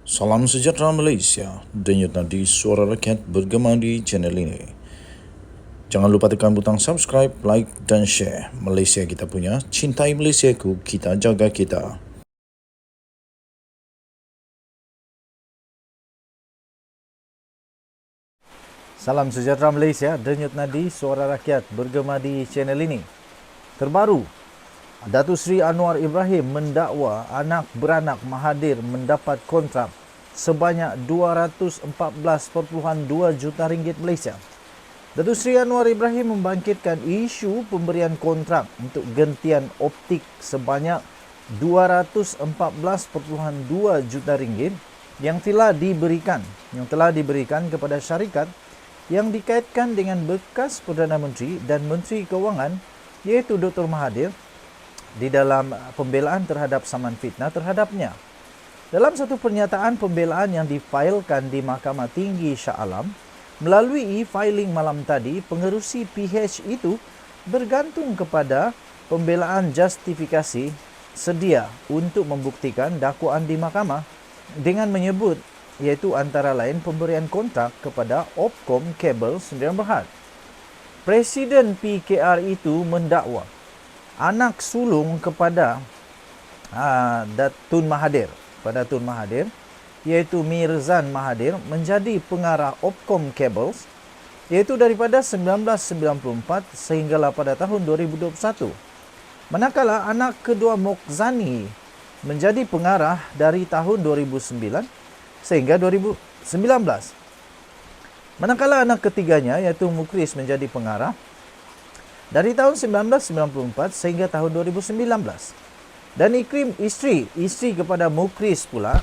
Salam sejahtera Malaysia, denyut nadi suara rakyat bergema di channel ini. Jangan lupa tekan butang subscribe, like dan share. Malaysia kita punya, cintai Malaysiaku, kita jaga kita. Salam sejahtera Malaysia, denyut nadi suara rakyat bergema di channel ini. Terbaru, Datuk Seri Anwar Ibrahim mendakwa anak beranak Mahathir mendapat kontrak sebanyak 214.2 juta ringgit Malaysia. Datuk Seri Anwar Ibrahim membangkitkan isu pemberian kontrak untuk gentian optik sebanyak 214.2 juta ringgit yang telah diberikan kepada syarikat yang dikaitkan dengan bekas Perdana Menteri dan Menteri Keuangan iaitu Dr. Mahathir di dalam pembelaan terhadap saman fitnah terhadapnya. Dalam satu pernyataan pembelaan yang difailkan di Mahkamah Tinggi Shah Alam, melalui e-filing malam tadi, pengerusi PH itu bergantung kepada pembelaan justifikasi sedia untuk membuktikan dakwaan di mahkamah dengan menyebut iaitu antara lain pemberian kontrak kepada Opcom Kabel Sdn Bhd. Presiden PKR itu mendakwa anak sulung kepada Tun Mahathir, iaitu Mirzan Mahathir menjadi pengarah Opcom Cables iaitu daripada 1994 sehinggalah pada tahun 2021. Manakala anak kedua Mokzani menjadi pengarah dari tahun 2009 sehingga 2019. Manakala anak ketiganya iaitu Mukris menjadi pengarah dari tahun 1994 sehingga tahun 2019. Dan isteri kepada Mukris pula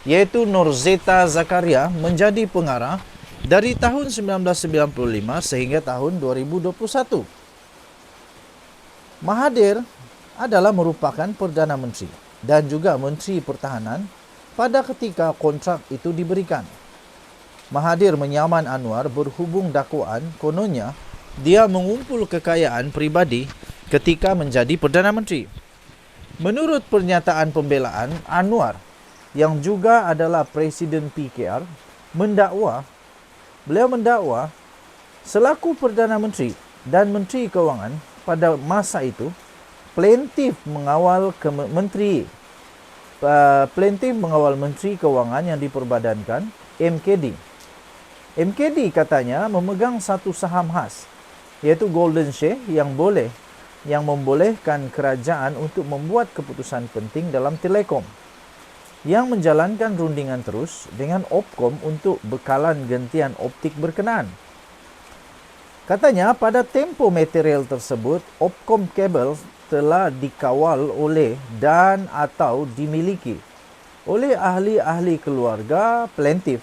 iaitu Norzeta Zakaria menjadi pengarah dari tahun 1995 sehingga tahun 2021. Mahathir adalah merupakan Perdana Menteri dan juga Menteri Pertahanan pada ketika kontrak itu diberikan. Mahathir menyaman Anwar berhubung dakwaan kononnya dia mengumpul kekayaan peribadi ketika menjadi Perdana Menteri. Menurut pernyataan pembelaan, Anwar yang juga adalah Presiden PKR beliau mendakwa selaku Perdana Menteri dan Menteri Keuangan pada masa itu plaintiff mengawal Menteri Keuangan yang diperbadankan MKD. MKD katanya memegang satu saham khas iaitu Golden Share yang membolehkan kerajaan untuk membuat keputusan penting dalam telekom, yang menjalankan rundingan terus dengan Opcom untuk bekalan gentian optik berkenaan. Katanya pada tempoh material tersebut Opcom Kabel telah dikawal oleh dan atau dimiliki oleh ahli-ahli keluarga plaintiff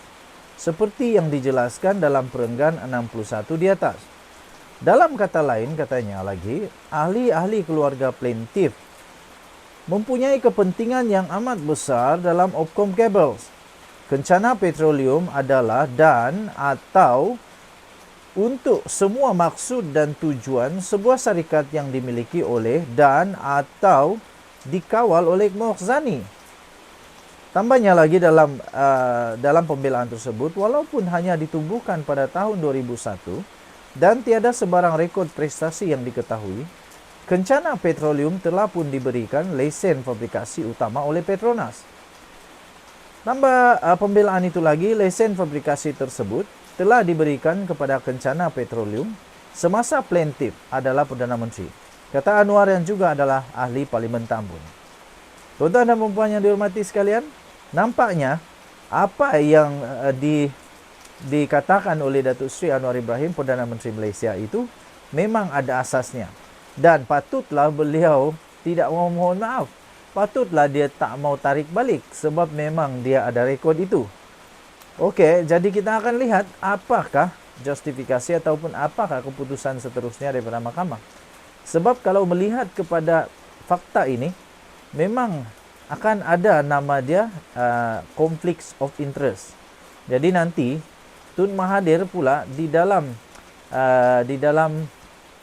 seperti yang dijelaskan dalam perenggan 61 di atas. Dalam kata lain, katanya lagi, ahli-ahli keluarga plaintiff mempunyai kepentingan yang amat besar dalam Opcom Cables. Kencana Petroleum adalah dan atau untuk semua maksud dan tujuan sebuah syarikat yang dimiliki oleh dan atau dikawal oleh Mokzani. Tambahnya lagi dalam pembelaan tersebut, walaupun hanya ditumbuhkan pada tahun 2001 dan tiada sebarang rekod prestasi yang diketahui, Kencana Petroleum telah pun diberikan lesen fabrikasi utama oleh Petronas. Tambah pembelaan itu lagi, lesen fabrikasi tersebut telah diberikan kepada Kencana Petroleum semasa plaintiff adalah Perdana Menteri. Kata Anwar yang juga adalah ahli Parlimen Tambun. Tuan-tuan dan puan yang dihormati sekalian, nampaknya apa yang dikatakan oleh Datuk Seri Anwar Ibrahim, Perdana Menteri Malaysia itu memang ada asasnya. Dan patutlah beliau tidak mau mohon maaf. Patutlah dia tak mau tarik balik sebab memang dia ada rekod itu. Okey, jadi kita akan lihat apakah justifikasi ataupun apakah keputusan seterusnya daripada mahkamah. Sebab kalau melihat kepada fakta ini, memang akan ada nama dia conflicts of interest. Jadi nanti Tun Mahathir pula di dalam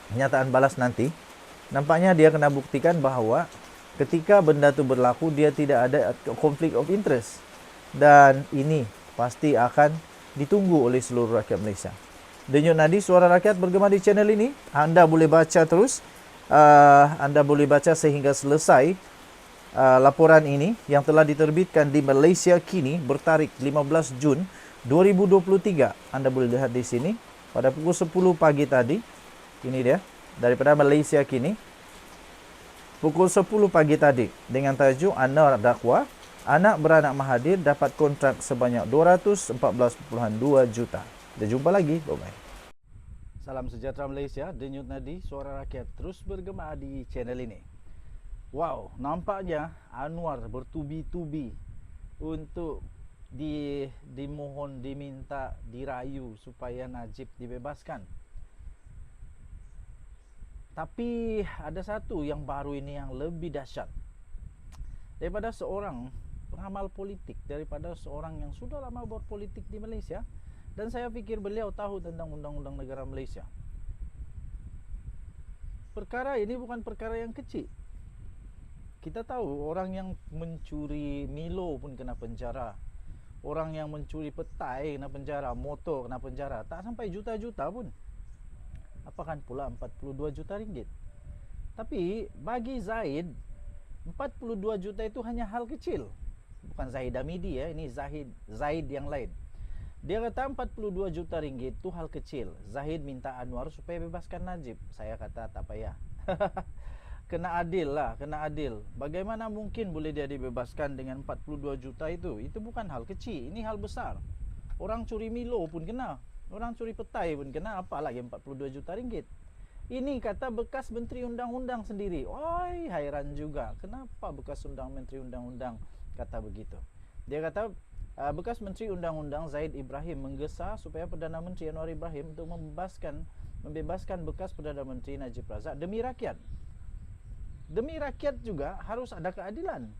pernyataan balas nanti, nampaknya dia kena buktikan bahawa ketika benda itu berlaku dia tidak ada conflict of interest. dan ini pasti akan ditunggu oleh seluruh rakyat Malaysia. Denyut nadi suara rakyat bergema di channel ini. Anda boleh baca terus. Anda boleh baca sehingga selesai laporan ini yang telah diterbitkan di Malaysia Kini bertarikh 15 Jun 2023. Anda boleh lihat di sini pada pukul 10 pagi tadi. Ini dia daripada Malaysia Kini. Pukul 10 pagi tadi dengan tajuk Anak Dakwa, anak beranak Mahathir dapat kontrak sebanyak 214.2 juta. Kita jumpa lagi. Bye-bye. Salam sejahtera Malaysia. Denyut nadi suara rakyat terus bergema di channel ini. Wow, nampaknya Anwar bertubi-tubi untuk dimohon, diminta, dirayu supaya Najib dibebaskan. Tapi ada satu yang baru ini yang lebih dahsyat. Daripada seorang pengamal politik, daripada seorang yang sudah lama berpolitik di Malaysia, dan saya fikir beliau tahu tentang undang-undang negara Malaysia. Perkara ini bukan perkara yang kecil. Kita tahu orang yang mencuri Milo pun kena penjara. Orang yang mencuri petai kena penjara, motor kena penjara. Tak sampai juta-juta pun. Apakan pula 42 juta ringgit. Tapi bagi Zaid, 42 juta itu hanya hal kecil. Bukan Zahid Hamidi ya, ini Zaid yang lain. Dia kata 42 juta ringgit itu hal kecil. Zahid minta Anwar supaya bebaskan Najib. Saya kata tak payah. Kena adil lah, kena adil. Bagaimana mungkin boleh dia dibebaskan dengan 42 juta itu? Itu bukan hal kecil, ini hal besar. Orang curi Milo pun kena. Orang curi petai pun kena, apalagi 42 juta ringgit. Ini kata bekas Menteri Undang-Undang sendiri. Oi, hairan juga. Kenapa bekas Menteri Undang-Undang kata begitu? Dia kata bekas Menteri Undang-Undang Zaid Ibrahim menggesa supaya Perdana Menteri Anwar Ibrahim untuk membebaskan bekas Perdana Menteri Najib Razak demi rakyat. Demi rakyat juga harus ada keadilan.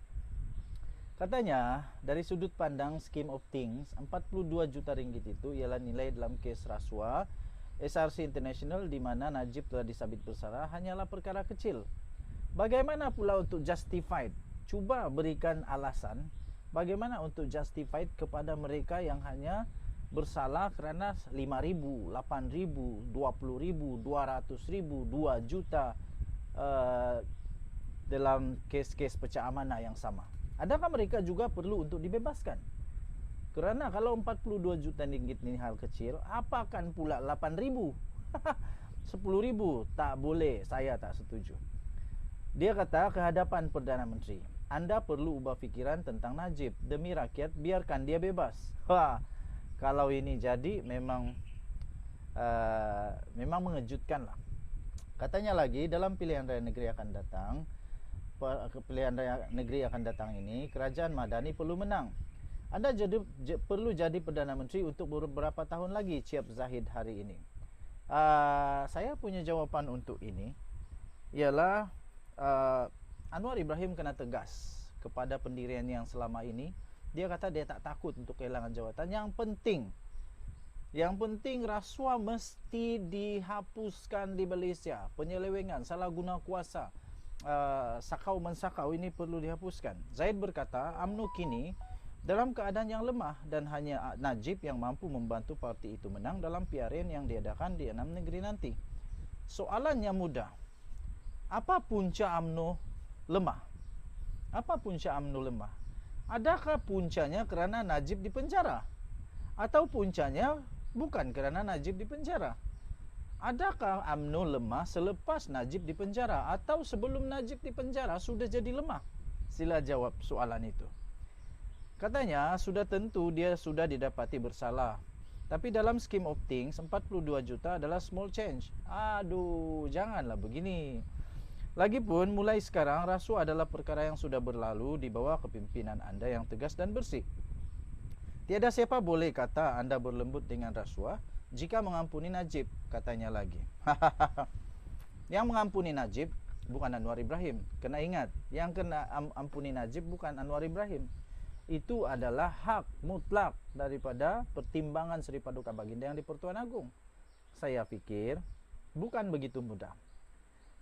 Katanya, dari sudut pandang scheme of things, 42 juta ringgit itu ialah nilai dalam kes rasuah SRC International di mana Najib telah disabit bersalah hanyalah perkara kecil. Bagaimana pula untuk justified? Cuba berikan alasan bagaimana untuk justified kepada mereka yang hanya bersalah kerana 5,000, 8,000, 20,000, 200,000, 2 juta dalam kes-kes pecah amanah yang sama. Adakah mereka juga perlu untuk dibebaskan? Kerana kalau 42 juta ringgit ini hal kecil, apakan pula 8,000? 10,000? Tak boleh, saya tak setuju. Dia kata ke hadapan Perdana Menteri, anda perlu ubah fikiran tentang Najib. Demi rakyat, biarkan dia bebas. Kalau ini jadi memang mengejutkan lah. Katanya lagi dalam pilihan raya negeri akan datang ini, kerajaan Madani perlu menang. Anda perlu jadi Perdana Menteri untuk beberapa tahun lagi, ciap Zahid hari ini. Saya punya jawapan untuk ini ialah Anwar Ibrahim kena tegas kepada pendirian yang selama ini. Dia kata dia tak takut untuk kehilangan jawatan. Yang penting rasuah mesti dihapuskan di Malaysia. Penyelewengan, salah guna kuasa, sakau mensakau ini perlu dihapuskan. Zaid berkata UMNO kini dalam keadaan yang lemah dan hanya Najib yang mampu membantu parti itu menang dalam PRN yang diadakan di 6 negeri nanti. Soalannya mudah. Apa punca UMNO lemah? Apa punca UMNO lemah? Adakah puncanya kerana Najib dipenjara? Atau puncanya bukan kerana Najib dipenjara? Adakah UMNO lemah selepas Najib dipenjara atau sebelum Najib dipenjara sudah jadi lemah? Sila jawab soalan itu. Katanya sudah tentu dia sudah didapati bersalah. Tapi dalam scheme of things 42 juta adalah small change. Aduh, janganlah begini. Lagipun mulai sekarang rasuah adalah perkara yang sudah berlalu di bawah kepimpinan anda yang tegas dan bersih. Tiada siapa boleh kata anda berlembut dengan rasuah jika mengampuni Najib, katanya lagi. Yang mengampuni Najib bukan Anwar Ibrahim. Kena ingat, yang kena ampuni Najib bukan Anwar Ibrahim. Itu adalah hak mutlak daripada pertimbangan Seri Paduka Baginda yang di Pertuan Agong. Saya fikir bukan begitu mudah.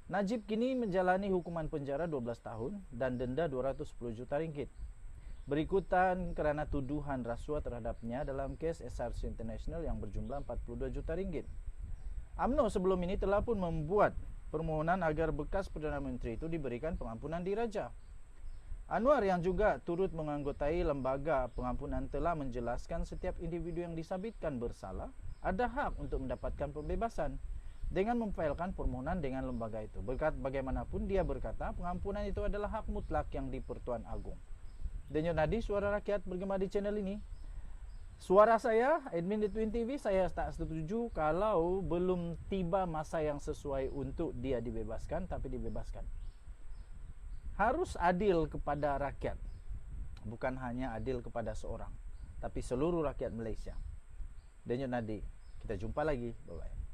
Najib kini menjalani hukuman penjara 12 tahun dan denda 210 juta ringgit. berikutan kerana tuduhan rasuah terhadapnya dalam kes SRC International yang berjumlah 42 juta ringgit. UMNO sebelum ini telah pun membuat permohonan agar bekas Perdana Menteri itu diberikan pengampunan diraja. Anwar yang juga turut menganggotai lembaga pengampunan telah menjelaskan setiap individu yang disabitkan bersalah ada hak untuk mendapatkan pembebasan dengan memfailkan permohonan dengan lembaga itu. Bagaimanapun dia berkata pengampunan itu adalah hak mutlak yang di-Pertuan Agong. Denyut nadi suara rakyat bergema di channel ini. Suara saya, admin di Twin TV, saya tak setuju kalau belum tiba masa yang sesuai untuk dia dibebaskan, tapi dibebaskan. Harus adil kepada rakyat. Bukan hanya adil kepada seorang, tapi seluruh rakyat Malaysia. Denyut nadi, kita jumpa lagi. Bye-bye.